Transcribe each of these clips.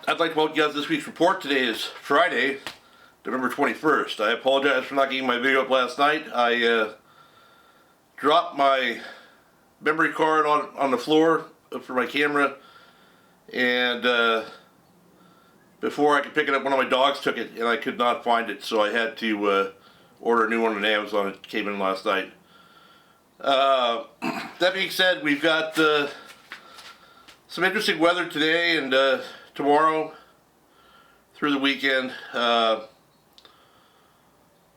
I'd like to welcome you guys to this week's report. Today is Friday, November 21st. I apologize for not getting my video up last night. I dropped my memory card on the floor for my camera, and before I could pick it up, one of my dogs took it, and I could not find it, so I had to order a new one on Amazon. It came in last night. That being said, we've got some interesting weather today and tomorrow through the weekend. I'm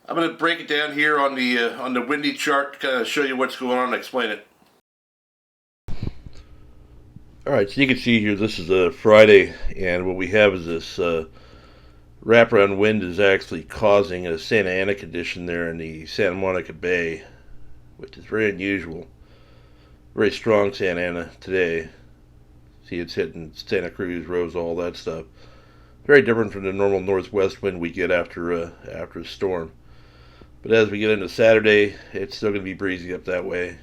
going to break it down here on the windy chart to kind of show you what's going on and explain it. Alright, so you can see here this is a Friday, and what we have is this wraparound wind is actually causing a Santa Ana condition there in the Santa Monica Bay, which is very unusual. Very strong Santa Ana today. See, it's hitting Santa Cruz, Rosa, all that stuff. Very different from the normal northwest wind we get after a storm. But as we get into Saturday, it's still going to be breezy up that way. A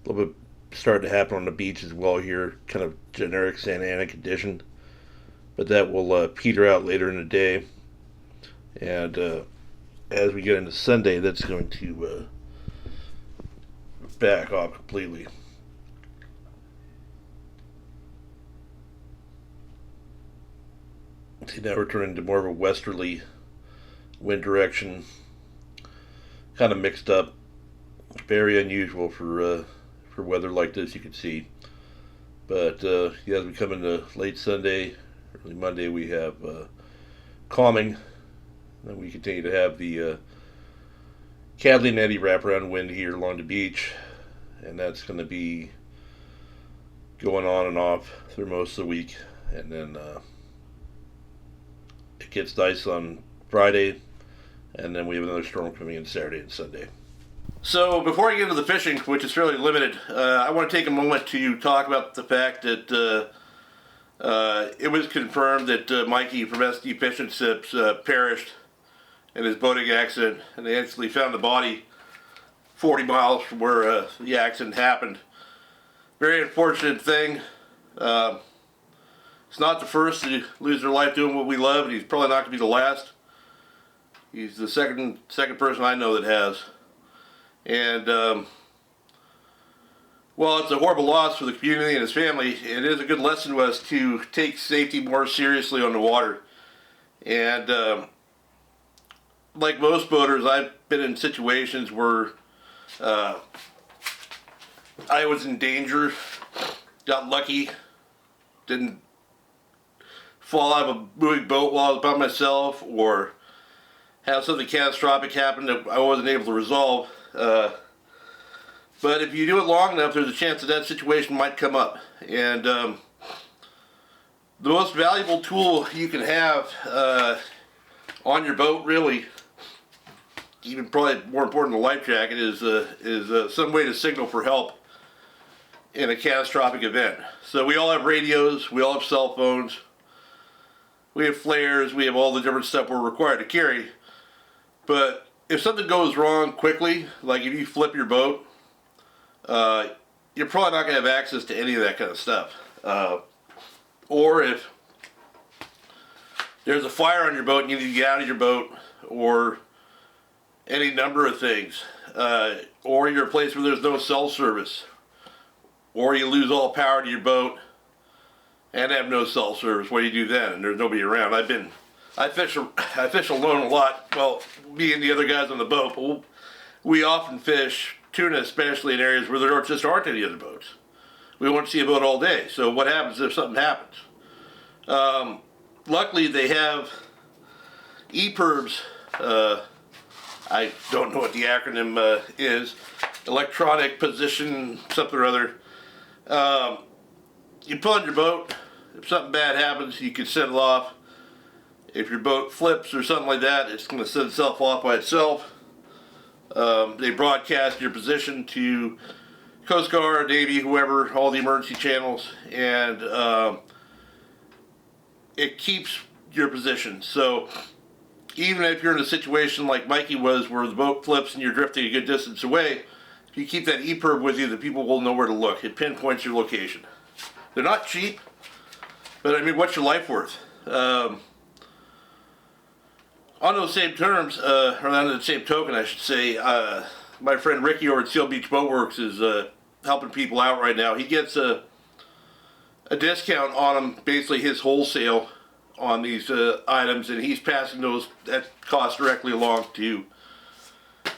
little bit starting to happen on the beach as well here, kind of generic Santa Ana condition. But that will peter out later in the day. And as we get into Sunday, that's going to back off completely. See, now we're turning to more of a westerly wind direction, kind of mixed up. Very unusual for weather like this, you can see. But as we come into late Sunday, early Monday, we have calming. Then we continue to have the Cadley and Eddy wraparound wind here along the beach, and that's going to be going on and off through most of the week. And then it gets nice on Friday, and then we have another storm coming in Saturday and Sunday. So before I get into the fishing, which is fairly limited, I want to take a moment to talk about the fact that it was confirmed that Mikey from SD Fishing Sips perished in his boating accident, and they actually found the body 40 miles from where the accident happened. Very unfortunate thing. It's not the first to lose their life doing what we love, and he's probably not going to be the last. He's the second person I know that has. And while it's a horrible loss for the community and his family, it is a good lesson to us to take safety more seriously on the water. And like most boaters, I've been in situations where I was in danger, got lucky, didn't fall out of a moving boat while I was by myself, or have something catastrophic happen that I wasn't able to resolve. But if you do it long enough, there's a chance that situation might come up. And the most valuable tool you can have on your boat, really, even probably more important than a life jacket, is some way to signal for help in a catastrophic event. So we all have radios, we all have cell phones, we have flares, we have all the different stuff we're required to carry. But if something goes wrong quickly, like if you flip your boat, you're probably not going to have access to any of that kind of stuff. Or if there's a fire on your boat and you need to get out of your boat, or any number of things. Or you're a place where there's no cell service, or you lose all power to your boat and have no cell service. What do you do then? And there's nobody around. I fish alone a lot. Well, me and the other guys on the boat, but we often fish tuna, especially in areas where there just aren't any other boats. We won't see a boat all day. So what happens if something happens? Luckily, they have EPIRBs. I don't know what the acronym is. Electronic position something or other. You put on your boat. If something bad happens, you can set it off. If your boat flips or something like that, it's going to set itself off by itself. They broadcast your position to Coast Guard, Navy, whoever, all the emergency channels, and it keeps your position. So even if you're in a situation like Mikey was, where the boat flips and you're drifting a good distance away, if you keep that EPIRB with you, the people will know where to look. It pinpoints your location. They're not cheap. But I mean, what's your life worth? On those same terms, or on the same token, I should say, my friend Ricky over at Seal Beach Boat Works is helping people out right now. He gets a discount on them, basically his wholesale on these items, and he's passing that cost directly along to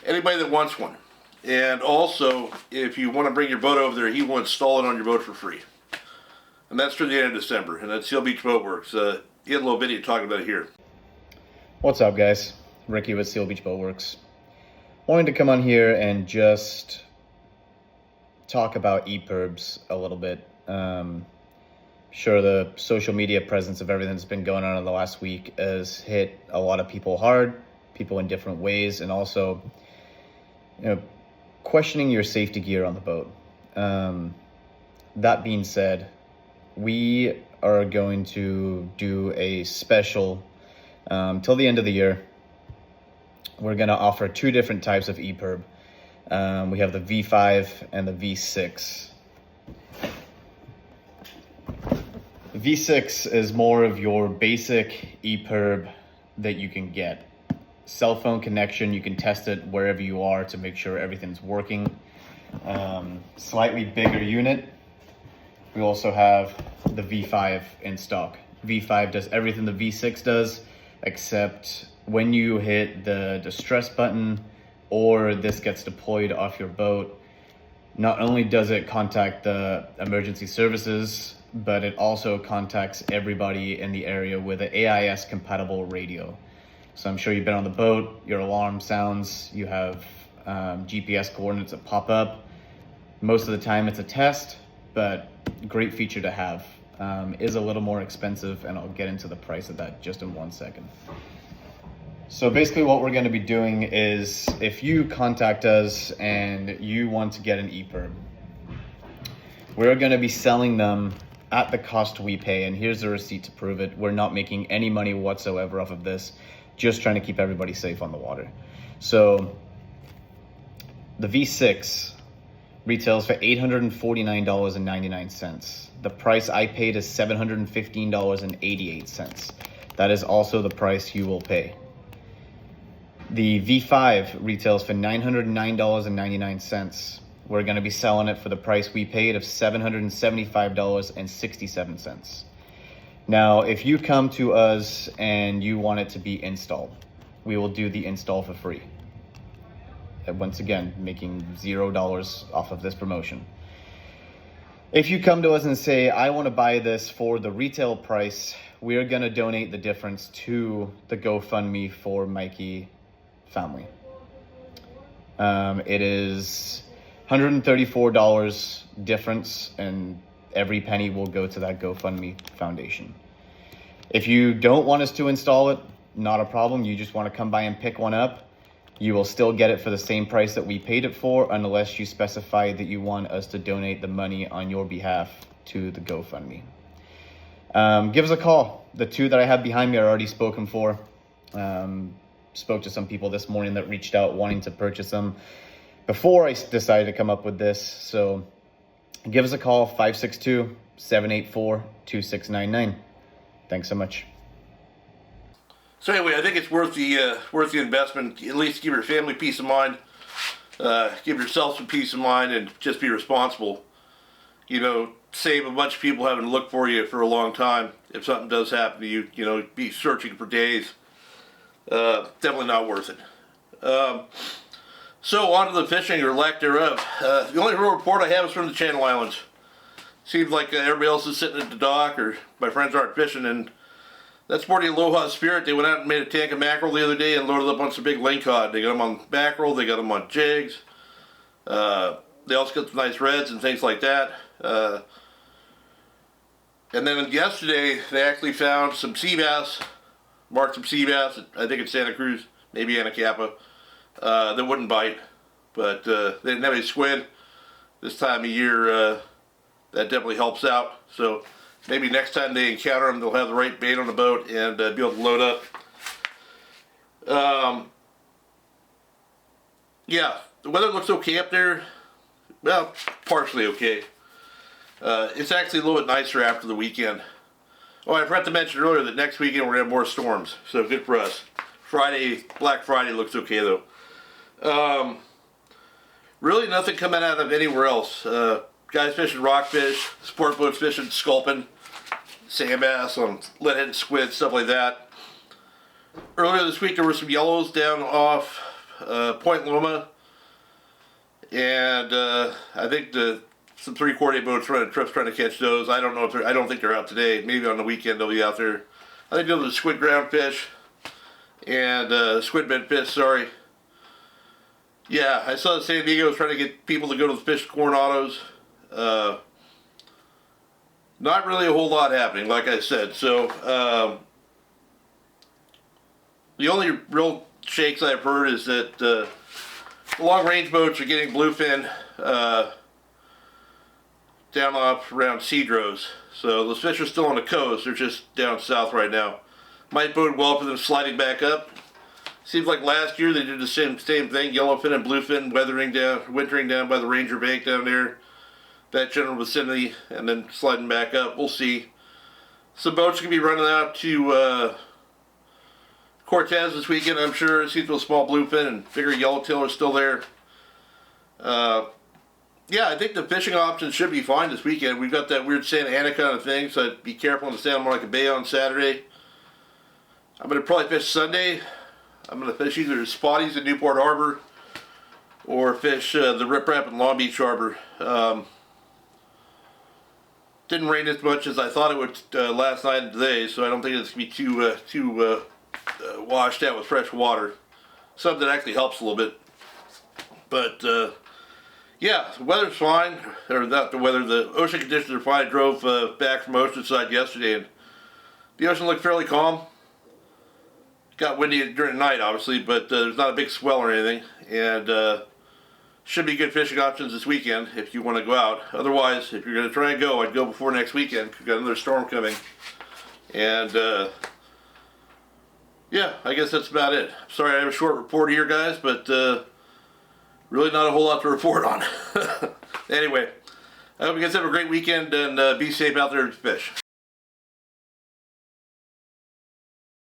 anybody that wants one. And also, if you want to bring your boat over there, he will install it on your boat for free. And that's through the end of December, and that's Seal Beach Boat Works. He had a little video talking about it here. What's up, guys? Ricky with Seal Beach Boat Works. Wanted to come on here and just talk about EPIRBs a little bit. Sure, the social media presence of everything that's been going on in the last week has hit a lot of people hard, people in different ways, and also, questioning your safety gear on the boat. That being said, we are going to do a special till the end of the year. We're going to offer two different types of EPIRB. We have the V5 and the V6. The V6 is more of your basic EPIRB that you can get. Cell phone connection, you can test it wherever you are to make sure everything's working. Slightly bigger unit. We also have the V5 in stock. V5 does everything the V6 does, except when you hit the distress button or this gets deployed off your boat, not only does it contact the emergency services, but it also contacts everybody in the area with an AIS compatible radio. So I'm sure you've been on the boat, your alarm sounds, you have GPS coordinates that pop up. Most of the time it's a test, but great feature to have. Is a little more expensive, and I'll get into the price of that just in 1 second. So basically what we're going to be doing is, if you contact us and you want to get an EPIRB, we're going to be selling them at the cost we pay, and here's the receipt to prove it. We're not making any money whatsoever off of this, just trying to keep everybody safe on the water. So the V6 retails for $849.99. The price I paid is $715.88. That is also the price you will pay. The V5 retails for $909.99. We're going to be selling it for the price we paid of $775.67. Now, if you come to us and you want it to be installed, we will do the install for free. Once again, making $0 off of this promotion. If you come to us and say, I want to buy this for the retail price, we're going to donate the difference to the GoFundMe for Mikey family. It is $134 difference, and every penny will go to that GoFundMe foundation. If you don't want us to install it, not a problem. You just want to come by and pick one up. You will still get it for the same price that we paid it for, unless you specify that you want us to donate the money on your behalf to the GoFundMe. Give us a call. The two that I have behind me are already spoken for. Spoke to some people this morning that reached out wanting to purchase them before I decided to come up with this. So give us a call, 562-784-2699. Thanks so much. So anyway, I think it's worth the investment. At least give your family peace of mind, give yourself some peace of mind, and just be responsible. Save a bunch of people having to look for you for a long time. If something does happen to you, be searching for days. Definitely not worth it. So on to the fishing, or lack thereof. The only real report I have is from the Channel Islands. Seems like everybody else is sitting at the dock, or my friends aren't fishing, and that's more the Aloha spirit. They went out and made a tank of mackerel the other day and loaded up on some big lingcod. They got them on mackerel, they got them on jigs. They also got some nice reds and things like that. And then yesterday, they actually found some sea bass, marked some sea bass, I think it's Santa Cruz, maybe Anacapa, that wouldn't bite. But they didn't have any squid this time of year. That definitely helps out. So maybe next time they encounter them, they'll have the right bait on the boat and be able to load up. Yeah, the weather looks okay up there. Well, partially okay. It's actually a little bit nicer after the weekend. Oh, I forgot to mention earlier that next weekend we're going to have more storms, so good for us. Black Friday looks okay though. Really nothing coming out of anywhere else. Guys fishing rockfish, sport boats fishing sculpin, sand bass on leadhead squid, stuff like that. Earlier this week there were some yellows down off Point Loma, and I think some 3/4 boats running trips trying to catch those. I don't know if I don't think they're out today. Maybe on the weekend they'll be out there. I think those are squid ground fish and squid bed fish. Sorry. Yeah, I saw that San Diego was trying to get people to go to the fish Coronados. Not really a whole lot happening, like I said. So the only real shakes I've heard is that the long range boats are getting bluefin down off around Cedros. So those fish are still on the coast. They're just down south right now. Might bode well for them sliding back up. Seems like last year they did the same thing, yellowfin and bluefin wintering down by the Ranger Bank down there, that general vicinity, and then sliding back up. We'll see. Some boats can be running out to Cortez this weekend, I'm sure. See if those small bluefin and bigger yellowtail are still there. Yeah, I think the fishing options should be fine this weekend. We've got that weird Santa Ana kind of thing, so I'd be careful in the Santa Monica Bay on Saturday. I'm going to probably fish Sunday. I'm going to fish either Spotties in Newport Harbor or fish the Rip Rap in Long Beach Harbor. Didn't rain as much as I thought it would last night and today, so I don't think it's going to be too washed out with fresh water. Something that actually helps a little bit. But yeah, the weather's fine. Or not the weather, the ocean conditions are fine. I drove back from Oceanside yesterday and the ocean looked fairly calm. Got windy during the night, obviously, but there's not a big swell or anything, and should be good fishing options this weekend if you want to go out. Otherwise, if you're going to try and go, I'd go before next weekend. We've got another storm coming, and yeah, I guess that's about it. Sorry I have a short report here, guys, but really not a whole lot to report on. Anyway, I hope you guys have a great weekend and be safe out there to fish.